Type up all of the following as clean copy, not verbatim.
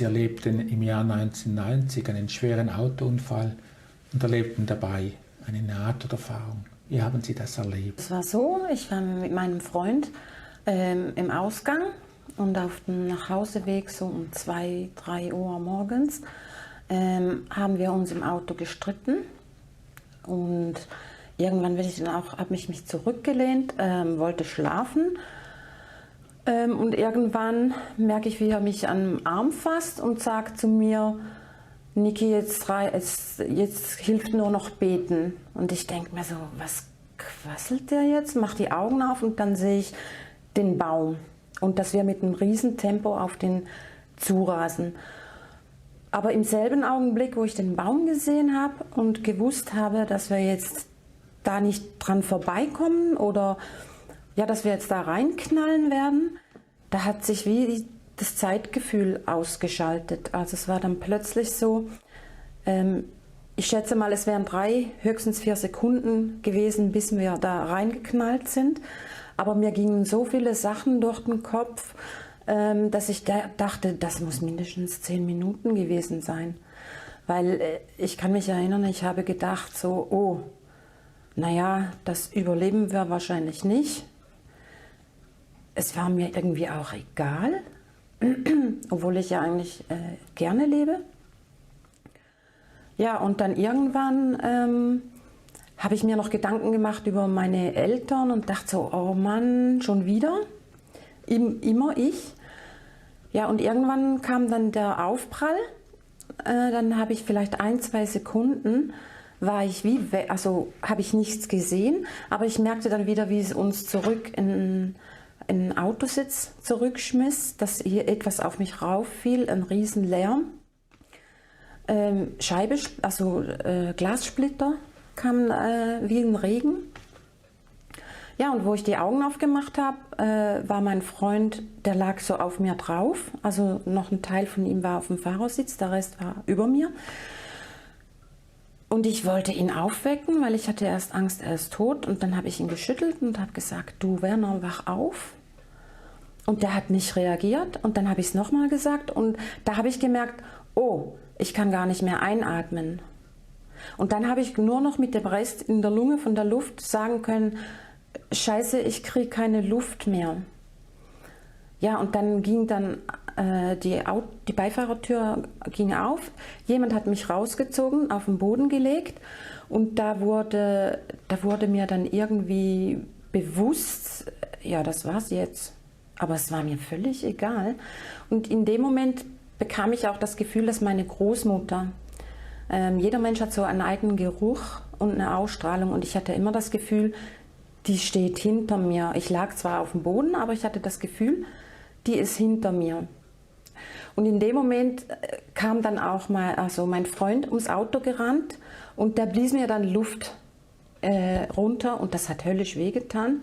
Sie erlebten im Jahr 1990 einen schweren Autounfall und erlebten dabei eine Nahtoderfahrung. Wie haben Sie das erlebt? Es war so, ich war mit meinem Freund im Ausgang und auf dem Nachhauseweg so um 2, 3 Uhr morgens haben wir uns im Auto gestritten und irgendwann habe ich mich zurückgelehnt, wollte schlafen und irgendwann merke ich, wie er mich am Arm fasst und sagt zu mir: Niki, jetzt hilft nur noch beten. Und ich denke mir so, was quasselt der jetzt? Mach die Augen auf und dann sehe ich den Baum und dass wir mit einem riesen Tempo auf den zurasen. Aber im selben Augenblick, wo ich den Baum gesehen habe und gewusst habe, dass wir jetzt da nicht dran vorbeikommen oder ja, dass wir jetzt da reinknallen werden, da hat sich wie das Zeitgefühl ausgeschaltet. Also es war dann plötzlich so, ich schätze mal, es wären 3, höchstens 4 Sekunden gewesen, bis wir da reingeknallt sind. Aber mir gingen so viele Sachen durch den Kopf, dass ich dachte, das muss mindestens 10 Minuten gewesen sein. Weil ich kann mich erinnern, ich habe gedacht so, oh, naja, das überleben wir wahrscheinlich nicht. Es war mir irgendwie auch egal, obwohl ich ja eigentlich gerne lebe. Ja, und dann irgendwann habe ich mir noch Gedanken gemacht über meine Eltern und dachte so, oh Mann, schon wieder? Immer ich. Ja, und irgendwann kam dann der Aufprall. Dann habe ich vielleicht 1, 2 Sekunden, habe ich nichts gesehen, aber ich merkte dann wieder, wie es uns zurück in den Autositz zurückschmiss, dass hier etwas auf mich rauffiel, ein riesen Lärm. Glassplitter kamen wie ein Regen. Ja, und wo ich die Augen aufgemacht habe, war mein Freund, der lag so auf mir drauf. Also noch ein Teil von ihm war auf dem Fahrersitz, der Rest war über mir. Und ich wollte ihn aufwecken, weil ich hatte erst Angst, er ist tot. Und dann habe ich ihn geschüttelt und habe gesagt, du Werner, wach auf. Und der hat nicht reagiert. Und dann habe ich es nochmal gesagt. Und da habe ich gemerkt, oh, ich kann gar nicht mehr einatmen. Und dann habe ich nur noch mit dem Rest in der Lunge von der Luft sagen können, Scheiße, ich kriege keine Luft mehr. Ja, und dann ging die Beifahrertür ging auf. Jemand hat mich rausgezogen, auf den Boden gelegt und da wurde mir dann irgendwie bewusst, ja, das war's jetzt. Aber es war mir völlig egal. Und in dem Moment bekam ich auch das Gefühl, dass meine Großmutter, jeder Mensch hat so einen eigenen Geruch und eine Ausstrahlung und ich hatte immer das Gefühl, die steht hinter mir. Ich lag zwar auf dem Boden, aber ich hatte das Gefühl, die ist hinter mir. Und in dem Moment kam dann auch mal, mein Freund ums Auto gerannt und der blies mir dann Luft runter und das hat höllisch wehgetan.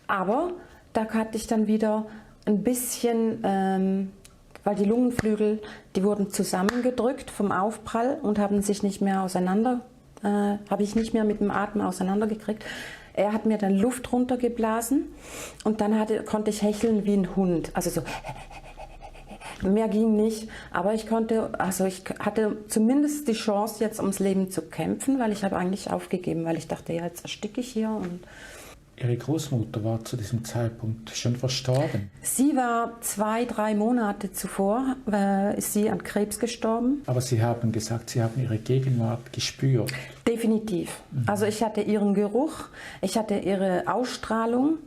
Aber da hatte ich dann wieder ein bisschen, weil die Lungenflügel, die wurden zusammengedrückt vom Aufprall und haben sich nicht mehr habe ich nicht mehr mit dem Atmen auseinandergekriegt. Er hat mir dann Luft runtergeblasen und dann konnte ich hecheln wie ein Hund. Also so, mehr ging nicht, aber ich hatte zumindest die Chance, jetzt ums Leben zu kämpfen, weil ich habe eigentlich aufgegeben, weil ich dachte, ja, jetzt ersticke ich hier. Und Ihre Großmutter war zu diesem Zeitpunkt schon verstorben. Sie war 2, 3 Monate zuvor, ist sie an Krebs gestorben. Aber Sie haben gesagt, Sie haben ihre Gegenwart gespürt. Definitiv. Also ich hatte ihren Geruch, ich hatte ihre Ausstrahlung.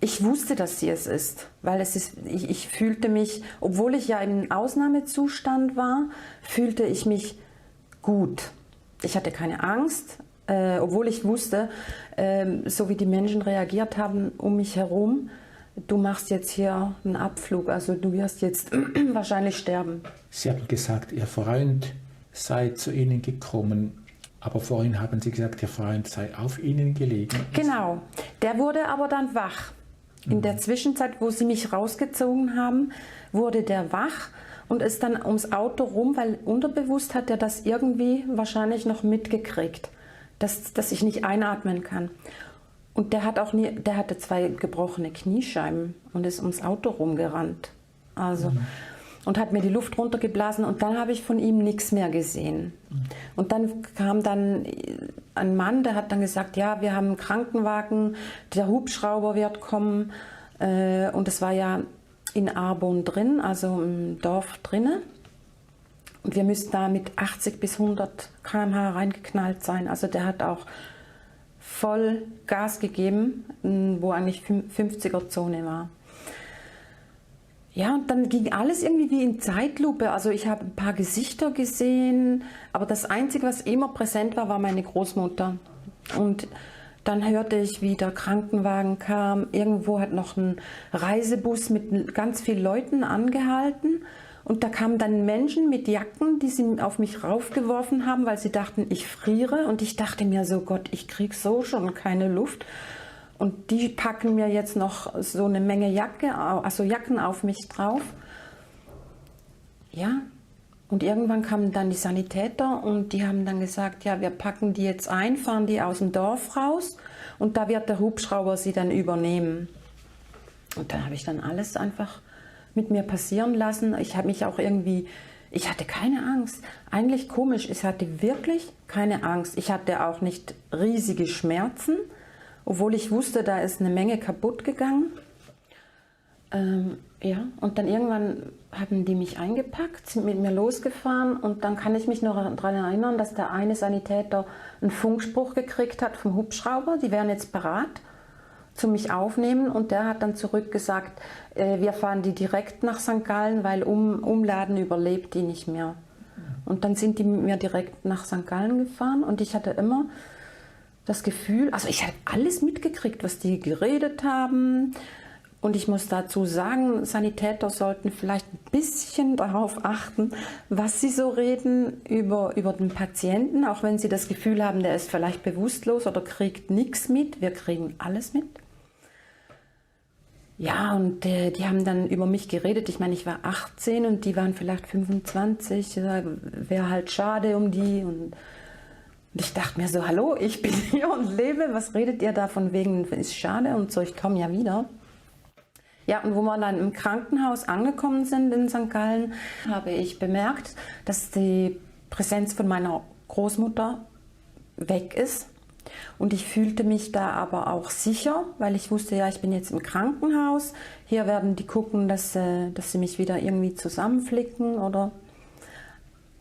Ich wusste, dass sie es ist, weil ich fühlte mich, obwohl ich ja im Ausnahmezustand war, fühlte ich mich gut. Ich hatte keine Angst. Obwohl ich wusste, so wie die Menschen reagiert haben um mich herum, du machst jetzt hier einen Abflug, also du wirst jetzt wahrscheinlich sterben. Sie haben gesagt, Ihr Freund sei zu Ihnen gekommen, aber vorhin haben Sie gesagt, Ihr Freund sei auf Ihnen gelegen. Genau, der wurde aber dann wach. In der Zwischenzeit, wo sie mich rausgezogen haben, wurde der wach und ist dann ums Auto rum, weil unterbewusst hat er das irgendwie wahrscheinlich noch mitgekriegt, dass ich nicht einatmen kann. Und der hatte 2 gebrochene Kniescheiben und ist ums Auto rumgerannt. Also, und hat mir die Luft runtergeblasen und dann habe ich von ihm nichts mehr gesehen. Und dann kam dann ein Mann, der hat dann gesagt, ja, wir haben einen Krankenwagen, der Hubschrauber wird kommen und es war ja in Arbon drin, also im Dorf drinnen. Und wir müssten da mit 80 bis 100 km/h reingeknallt sein. Also der hat auch voll Gas gegeben, wo eigentlich 50er-Zone war. Ja, und dann ging alles irgendwie wie in Zeitlupe. Also ich habe ein paar Gesichter gesehen, aber das Einzige, was immer präsent war, war meine Großmutter. Und dann hörte ich, wie der Krankenwagen kam. Irgendwo hat noch ein Reisebus mit ganz vielen Leuten angehalten. Und da kamen dann Menschen mit Jacken, die sie auf mich raufgeworfen haben, weil sie dachten, ich friere. Und ich dachte mir so, Gott, ich krieg so schon keine Luft. Und die packen mir jetzt noch so eine Menge Jacken auf mich drauf. Ja, und irgendwann kamen dann die Sanitäter und die haben dann gesagt, ja, wir packen die jetzt ein, fahren die aus dem Dorf raus und da wird der Hubschrauber sie dann übernehmen. Und dann habe ich dann alles einfach mit mir passieren lassen. Ich habe mich auch irgendwie, ich hatte keine Angst. Eigentlich komisch, ich hatte wirklich keine Angst. Ich hatte auch nicht riesige Schmerzen, obwohl ich wusste, da ist eine Menge kaputt gegangen. Ja, und dann irgendwann haben die mich eingepackt, sind mit mir losgefahren und dann kann ich mich noch daran erinnern, dass der eine Sanitäter einen Funkspruch gekriegt hat vom Hubschrauber, die wären jetzt parat zu mich aufnehmen und der hat dann zurückgesagt, wir fahren die direkt nach St. Gallen, weil Umladen überlebt die nicht mehr. Und dann sind die mit mir direkt nach St. Gallen gefahren und ich hatte immer das Gefühl, also ich habe alles mitgekriegt, was die geredet haben. Und ich muss dazu sagen, Sanitäter sollten vielleicht ein bisschen darauf achten, was sie so reden über den Patienten, auch wenn sie das Gefühl haben, der ist vielleicht bewusstlos oder kriegt nichts mit. Wir kriegen alles mit. Ja, und die haben dann über mich geredet. Ich meine, ich war 18 und die waren vielleicht 25. Wäre halt schade um die. Und ich dachte mir so, hallo, ich bin hier und lebe. Was redet ihr da von wegen, ist schade und so, ich komme ja wieder. Ja, und wo wir dann im Krankenhaus angekommen sind in St. Gallen, habe ich bemerkt, dass die Präsenz von meiner Großmutter weg ist. Und ich fühlte mich da aber auch sicher, weil ich wusste, ja, ich bin jetzt im Krankenhaus. Hier werden die gucken, dass sie mich wieder irgendwie zusammenflicken oder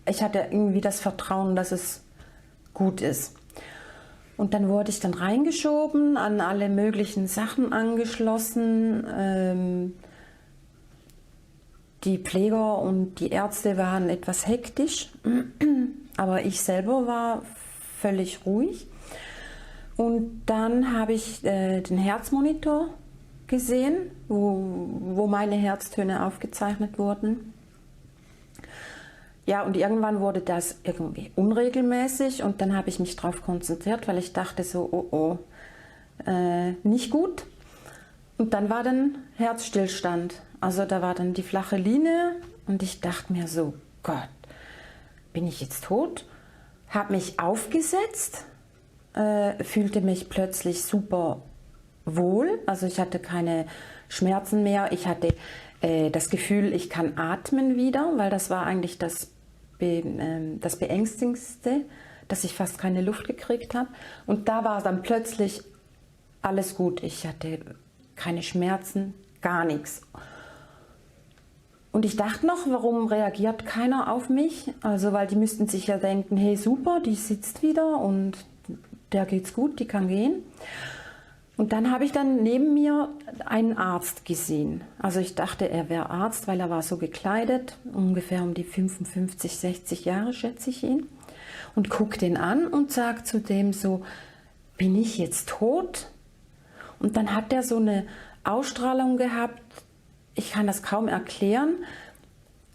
ich hatte irgendwie das Vertrauen, dass es gut ist. Und dann wurde ich dann reingeschoben, an alle möglichen Sachen angeschlossen. Die Pfleger und die Ärzte waren etwas hektisch, aber ich selber war völlig ruhig. Und dann habe ich den Herzmonitor gesehen, wo meine Herztöne aufgezeichnet wurden. Ja, und irgendwann wurde das irgendwie unregelmäßig und dann habe ich mich darauf konzentriert, weil ich dachte so, nicht gut. Und dann war dann Herzstillstand. Also da war dann die flache Linie und ich dachte mir so, Gott, bin ich jetzt tot? Habe mich aufgesetzt, fühlte mich plötzlich super wohl. Also ich hatte keine Schmerzen mehr. Ich hatte das Gefühl, ich kann atmen wieder, weil das war eigentlich das Beängstigendste, dass ich fast keine Luft gekriegt habe. Und da war dann plötzlich alles gut. Ich hatte keine Schmerzen, gar nichts. Und ich dachte noch, warum reagiert keiner auf mich? Also, weil die müssten sich ja denken, hey super, die sitzt wieder und der geht's gut, die kann gehen. Und dann habe ich dann neben mir einen Arzt gesehen. Also ich dachte, er wäre Arzt, weil er war so gekleidet, ungefähr um die 55, 60 Jahre schätze ich ihn. Und gucke den an und sage zu dem so, bin ich jetzt tot? Und dann hat er so eine Ausstrahlung gehabt, ich kann das kaum erklären.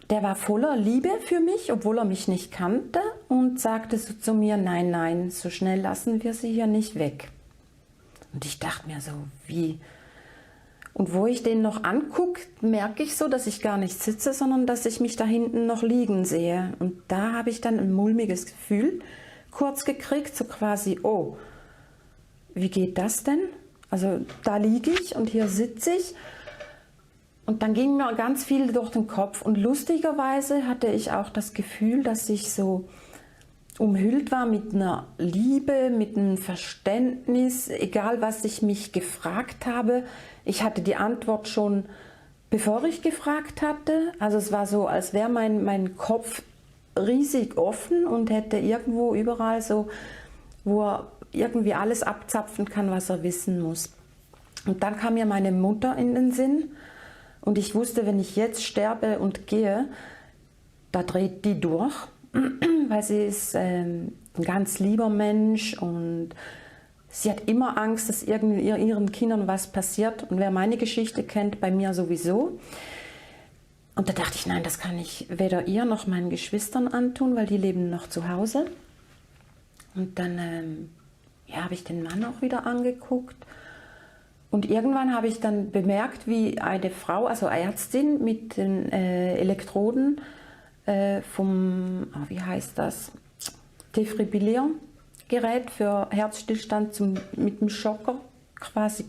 Der war voller Liebe für mich, obwohl er mich nicht kannte und sagte so zu mir, nein, nein, so schnell lassen wir sie hier nicht weg. Und ich dachte mir so, wie? Und wo ich den noch angucke, merke ich so, dass ich gar nicht sitze, sondern dass ich mich da hinten noch liegen sehe. Und da habe ich dann ein mulmiges Gefühl kurz gekriegt, so quasi, oh, wie geht das denn? Also da liege ich und hier sitze ich. Und dann ging mir ganz viel durch den Kopf. Und lustigerweise hatte ich auch das Gefühl, dass ich so umhüllt war mit einer Liebe, mit einem Verständnis, egal was ich mich gefragt habe. Ich hatte die Antwort schon, bevor ich gefragt hatte. Also es war so, als wäre mein Kopf riesig offen und hätte irgendwo überall so, wo er irgendwie alles abzapfen kann, was er wissen muss. Und dann kam mir meine Mutter in den Sinn und ich wusste, wenn ich jetzt sterbe und gehe, da dreht die durch, weil sie ist ein ganz lieber Mensch und sie hat immer Angst, dass ihren Kindern was passiert. Und wer meine Geschichte kennt, bei mir sowieso. Und da dachte ich, nein, das kann ich weder ihr noch meinen Geschwistern antun, weil die leben noch zu Hause. Und dann habe ich den Mann auch wieder angeguckt. Und irgendwann habe ich dann bemerkt, wie eine Frau, also Ärztin mit den Elektroden wie heißt das, Defibrilliergerät für Herzstillstand mit dem Schocker quasi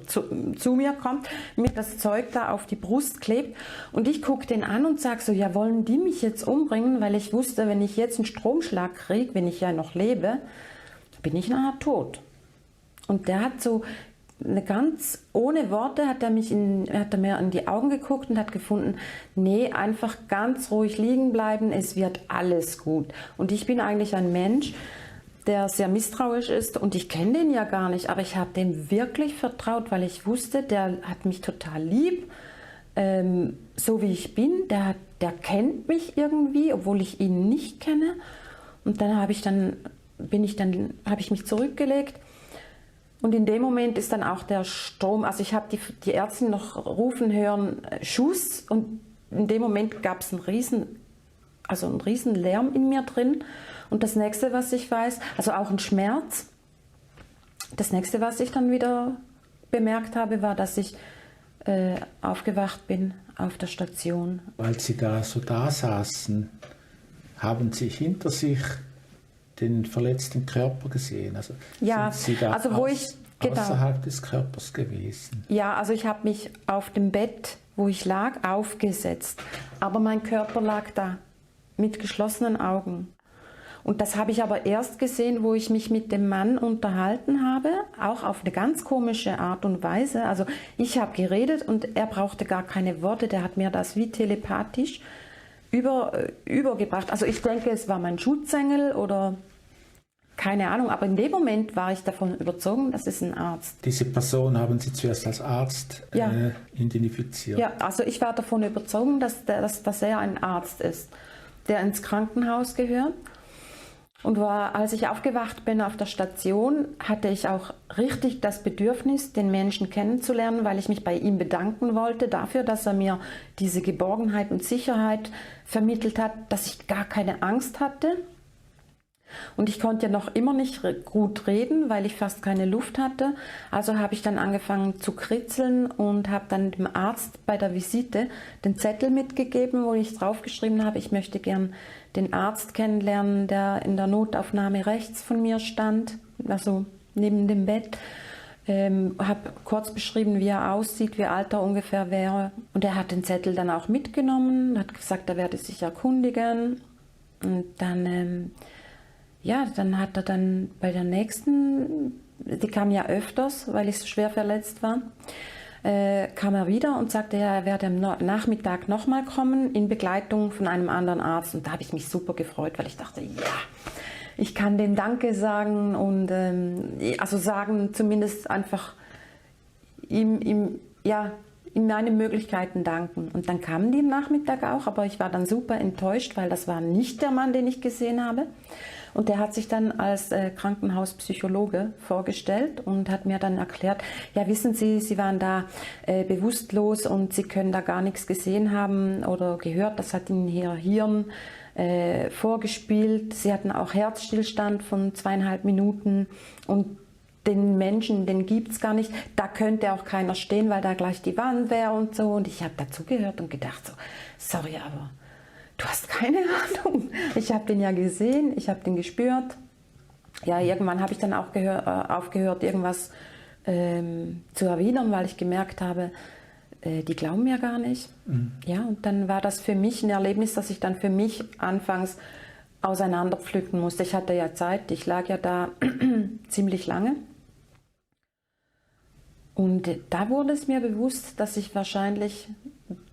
zu mir kommt, mir das Zeug da auf die Brust klebt und ich gucke den an und sage so, ja, wollen die mich jetzt umbringen, weil ich wusste, wenn ich jetzt einen Stromschlag kriege, wenn ich ja noch lebe, bin ich nachher tot. Und der hat so ohne Worte hat er mir in die Augen geguckt und hat gefunden, nee, einfach ganz ruhig liegen bleiben, es wird alles gut. Und ich bin eigentlich ein Mensch, der sehr misstrauisch ist und ich kenne den ja gar nicht, aber ich habe dem wirklich vertraut, weil ich wusste, der hat mich total lieb, so wie ich bin, der kennt mich irgendwie, obwohl ich ihn nicht kenne. Und dann habe ich mich zurückgelegt. Und in dem Moment ist dann auch der Strom, also ich habe die Ärztin noch rufen hören, Schuss, und in dem Moment gab es einen riesen Lärm in mir drin. Und das nächste, was ich weiß, also auch ein Schmerz, das nächste, was ich dann wieder bemerkt habe, war, dass ich aufgewacht bin auf der Station. Als Sie da saßen, haben Sie hinter sich den verletzten Körper gesehen? Also ja, sind Sie da also außerhalb des Körpers gewesen? Ja, also ich habe mich auf dem Bett, wo ich lag, aufgesetzt. Aber mein Körper lag da mit geschlossenen Augen. Und das habe ich aber erst gesehen, wo ich mich mit dem Mann unterhalten habe, auch auf eine ganz komische Art und Weise. Also ich habe geredet und er brauchte gar keine Worte, der hat mir das wie telepathisch übergebracht. Also ich denke, es war mein Schutzengel oder keine Ahnung, aber in dem Moment war ich davon überzeugt, das ist ein Arzt. Diese Person haben Sie zuerst als Arzt identifiziert? Ja, also ich war davon überzeugt, dass er ein Arzt ist, der ins Krankenhaus gehört. Und als ich aufgewacht bin auf der Station, hatte ich auch richtig das Bedürfnis, den Menschen kennenzulernen, weil ich mich bei ihm bedanken wollte dafür, dass er mir diese Geborgenheit und Sicherheit vermittelt hat, dass ich gar keine Angst hatte. Und ich konnte ja noch immer nicht gut reden, weil ich fast keine Luft hatte. Also habe ich dann angefangen zu kritzeln und habe dann dem Arzt bei der Visite den Zettel mitgegeben, wo ich draufgeschrieben habe, ich möchte gern den Arzt kennenlernen, der in der Notaufnahme rechts von mir stand, also neben dem Bett. Habe kurz beschrieben, wie er aussieht, wie alt er ungefähr wäre. Und er hat den Zettel dann auch mitgenommen, hat gesagt, er werde sich erkundigen. Und dann... dann hat er dann bei der nächsten, die kam ja öfters, weil ich so schwer verletzt war, kam er wieder und sagte, er werde am Nachmittag nochmal kommen in Begleitung von einem anderen Arzt. Und da habe ich mich super gefreut, weil ich dachte, ja, ich kann dem Danke sagen und also sagen zumindest einfach ihm in meinen Möglichkeiten danken. Und dann kamen die am Nachmittag auch, aber ich war dann super enttäuscht, weil das war nicht der Mann, den ich gesehen habe. Und der hat sich dann als Krankenhauspsychologe vorgestellt und hat mir dann erklärt, ja, wissen Sie, Sie waren da bewusstlos und Sie können da gar nichts gesehen haben oder gehört, das hat Ihnen Ihr Hirn vorgespielt. Sie hatten auch Herzstillstand von 2,5 Minuten und den Menschen, den gibt es gar nicht. Da könnte auch keiner stehen, weil da gleich die Wand wäre und so. Und ich habe dazugehört und gedacht so, sorry, aber du hast keine Ahnung. Ich habe den ja gesehen, ich habe den gespürt. Ja, irgendwann habe ich dann auch aufgehört, irgendwas zu erwidern, weil ich gemerkt habe, die glauben mir gar nicht. Ja, und dann war das für mich ein Erlebnis, das ich dann für mich anfangs auseinanderpflücken musste. Ich hatte ja Zeit, ich lag ja da ziemlich lange. Und da wurde es mir bewusst, dass ich wahrscheinlich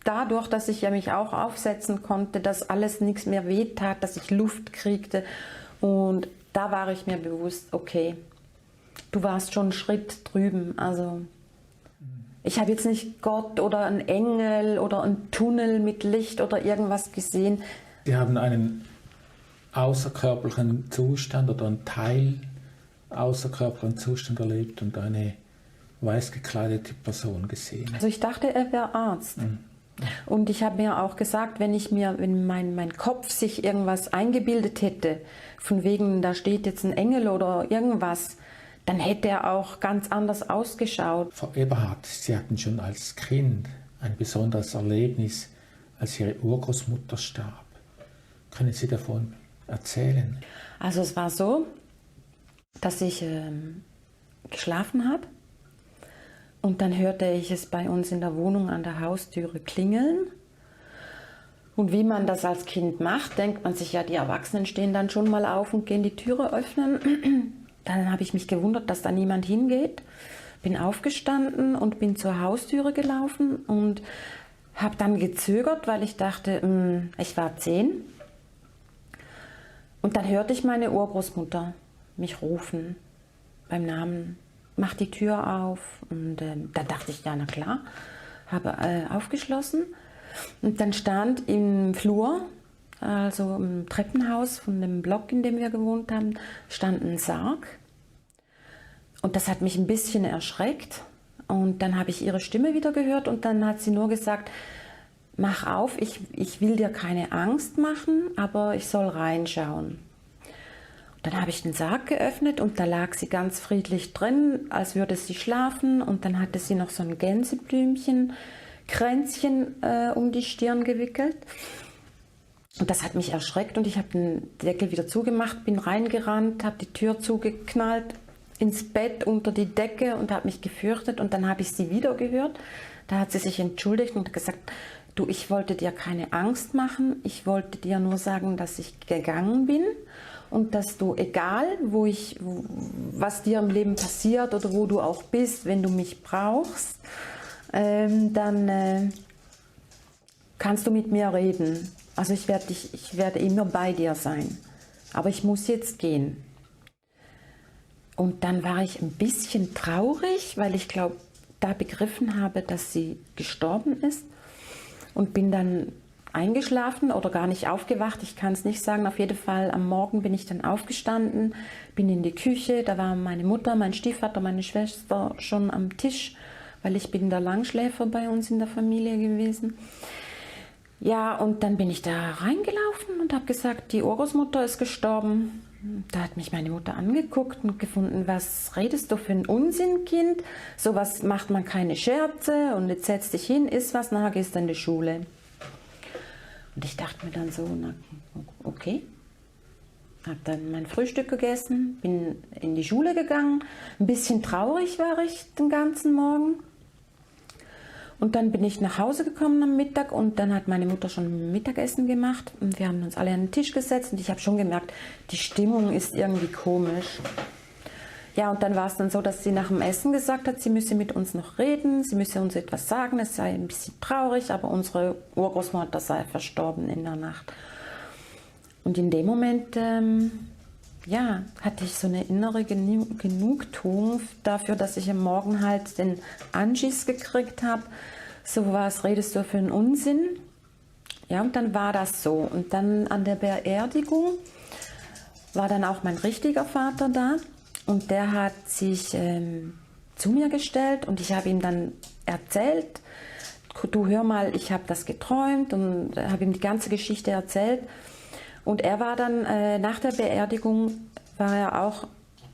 dadurch, dass ich ja mich auch aufsetzen konnte, dass alles nichts mehr wehtat, dass ich Luft kriegte. Und da war ich mir bewusst, okay, du warst schon einen Schritt drüben. Also ich habe jetzt nicht Gott oder einen Engel oder einen Tunnel mit Licht oder irgendwas gesehen. Sie haben einen außerkörperlichen Zustand oder einen Teil außerkörperlichen Zustand erlebt und eine weiß gekleidete Person gesehen. Also ich dachte, er wäre Arzt. Und ich habe mir auch gesagt, wenn mein Kopf sich irgendwas eingebildet hätte, von wegen, da steht jetzt ein Engel oder irgendwas, dann hätte er auch ganz anders ausgeschaut. Frau Eberhard, Sie hatten schon als Kind ein besonderes Erlebnis, als Ihre Urgroßmutter starb. Können Sie davon erzählen? Also es war so, dass ich geschlafen habe. Und dann hörte ich es bei uns in der Wohnung an der Haustüre klingeln. Und wie man das als Kind macht, denkt man sich ja, die Erwachsenen stehen dann schon mal auf und gehen die Türe öffnen. Dann habe ich mich gewundert, dass da niemand hingeht. Bin aufgestanden und bin zur Haustüre gelaufen und habe dann gezögert, weil ich dachte, ich war 10. Und dann hörte ich meine Urgroßmutter mich rufen beim Namen. Mach die Tür auf. Und da dachte ich, ja, na klar, habe aufgeschlossen. Und dann stand im Flur, also im Treppenhaus von dem Block, in dem wir gewohnt haben, stand ein Sarg. Und das hat mich ein bisschen erschreckt. Und dann habe ich ihre Stimme wieder gehört und dann hat sie nur gesagt, mach auf, ich will dir keine Angst machen, aber ich soll reinschauen. Dann habe ich den Sarg geöffnet und da lag sie ganz friedlich drin, als würde sie schlafen. Und dann hatte sie noch so ein Gänseblümchen-Kränzchen um die Stirn gewickelt. Und das hat mich erschreckt und ich habe den Deckel wieder zugemacht, bin reingerannt, habe die Tür zugeknallt, ins Bett, unter die Decke und habe mich gefürchtet. Und dann habe ich sie wieder gehört. Da hat sie sich entschuldigt und gesagt, du, ich wollte dir keine Angst machen. Ich wollte dir nur sagen, dass ich gegangen bin. Und dass du, egal was dir im Leben passiert oder wo du auch bist, wenn du mich brauchst, dann kannst du mit mir reden. Also ich werde immer bei dir sein. Aber ich muss jetzt gehen. Und dann war ich ein bisschen traurig, weil ich glaube, da begriffen habe, dass sie gestorben ist. Und bin dann eingeschlafen oder gar nicht aufgewacht, ich kann es nicht sagen. Auf jeden Fall am Morgen bin ich dann aufgestanden, bin in die Küche, da war meine Mutter, mein Stiefvater, meine Schwester schon am Tisch, weil ich bin der Langschläfer bei uns in der Familie gewesen. Ja, und dann bin ich da reingelaufen und habe gesagt, die Urgroßmutter ist gestorben. Da hat mich meine Mutter angeguckt und gefunden, was redest du für ein Unsinn, Kind? Sowas macht man keine Scherze und jetzt setz dich hin, iss was, nachher gehst du in die Schule. Und ich dachte mir dann so, na, okay, habe dann mein Frühstück gegessen, bin in die Schule gegangen. Ein bisschen traurig war ich den ganzen Morgen. Und dann bin ich nach Hause gekommen am Mittag und dann hat meine Mutter schon Mittagessen gemacht. Und wir haben uns alle an den Tisch gesetzt und ich habe schon gemerkt, die Stimmung ist irgendwie komisch. Ja, und dann war es dann so, dass sie nach dem Essen gesagt hat, sie müsse mit uns noch reden, sie müsse uns etwas sagen, es sei ein bisschen traurig, aber unsere Urgroßmutter sei verstorben in der Nacht. Und in dem Moment, hatte ich so eine innere Genugtuung dafür, dass ich am Morgen halt den Anschiss gekriegt habe. So, was redest du für einen Unsinn? Ja, und dann war das so. Und dann an der Beerdigung war dann auch mein richtiger Vater da. Und der hat sich zu mir gestellt und ich habe ihm dann erzählt, du hör mal, ich habe das geträumt und habe ihm die ganze Geschichte erzählt. Und er war dann, nach der Beerdigung, war er auch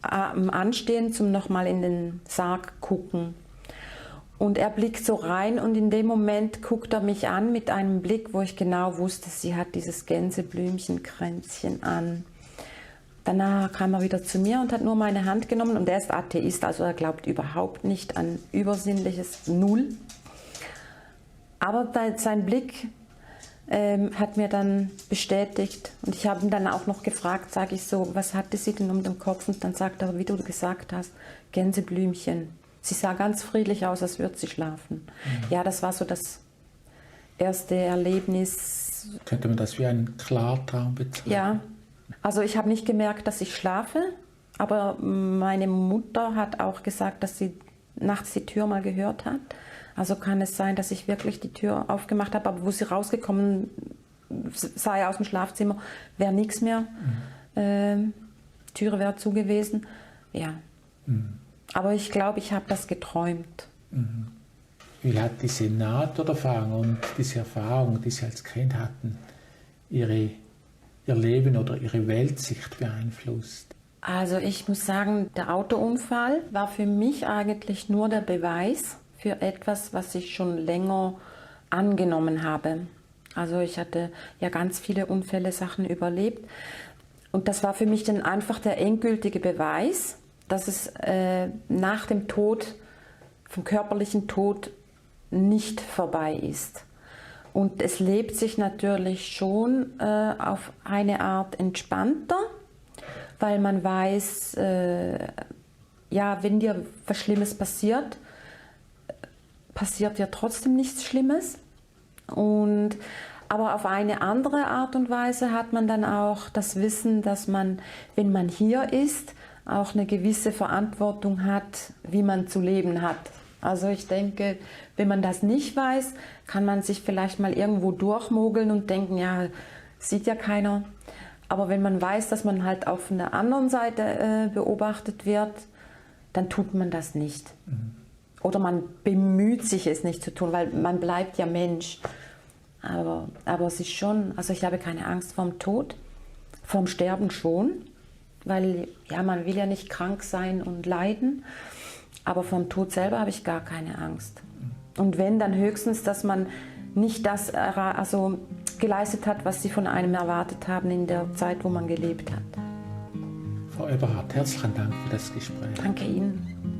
am Anstehen zum nochmal in den Sarg gucken. Und er blickt so rein und in dem Moment guckt er mich an mit einem Blick, wo ich genau wusste, sie hat dieses Gänseblümchenkränzchen an. Danach kam er wieder zu mir und hat nur meine Hand genommen und er ist Atheist, also er glaubt überhaupt nicht an Übersinnliches, null. Aber sein Blick hat mir dann bestätigt und ich habe ihn dann auch noch gefragt, sage ich so, was hatte sie denn um den Kopf? Und dann sagt er, wie du gesagt hast, Gänseblümchen. Sie sah ganz friedlich aus, als würde sie schlafen. Ja, das war so das erste Erlebnis. Könnte man das wie einen Klartraum bezeichnen? Ja, also ich habe nicht gemerkt, dass ich schlafe, aber meine Mutter hat auch gesagt, dass sie nachts die Tür mal gehört hat. Also kann es sein, dass ich wirklich die Tür aufgemacht habe, aber wo sie rausgekommen sei aus dem Schlafzimmer, wäre nichts mehr. Türe wäre zu gewesen. Ja. Aber ich glaube, ich habe das geträumt. Wie hat diese Nahtoderfahrung und diese Erfahrung, die Sie als Kind hatten, Ihr Leben oder Ihre Weltsicht beeinflusst? Also ich muss sagen, der Autounfall war für mich eigentlich nur der Beweis für etwas, was ich schon länger angenommen habe. Also ich hatte ja ganz viele Unfälle, Sachen überlebt. Und das war für mich dann einfach der endgültige Beweis, dass es nach dem Tod, vom körperlichen Tod, nicht vorbei ist. Und es lebt sich natürlich schon auf eine Art entspannter, weil man weiß, ja, wenn dir was Schlimmes passiert, passiert ja trotzdem nichts Schlimmes. Aber auf eine andere Art und Weise hat man dann auch das Wissen, dass man, wenn man hier ist, auch eine gewisse Verantwortung hat, wie man zu leben hat. Also ich denke, wenn man das nicht weiß, kann man sich vielleicht mal irgendwo durchmogeln und denken, ja, sieht ja keiner. Aber wenn man weiß, dass man halt auch von der anderen Seite beobachtet wird, dann tut man das nicht. Oder man bemüht sich, es nicht zu tun, weil man bleibt ja Mensch. Aber es ist schon, also ich habe keine Angst vorm Tod, vorm Sterben schon, weil ja, man will ja nicht krank sein und leiden, aber vorm Tod selber habe ich gar keine Angst. Und wenn, dann höchstens, dass man nicht das geleistet hat, was sie von einem erwartet haben in der Zeit, wo man gelebt hat. Frau Eberhardt, herzlichen Dank für das Gespräch. Danke Ihnen.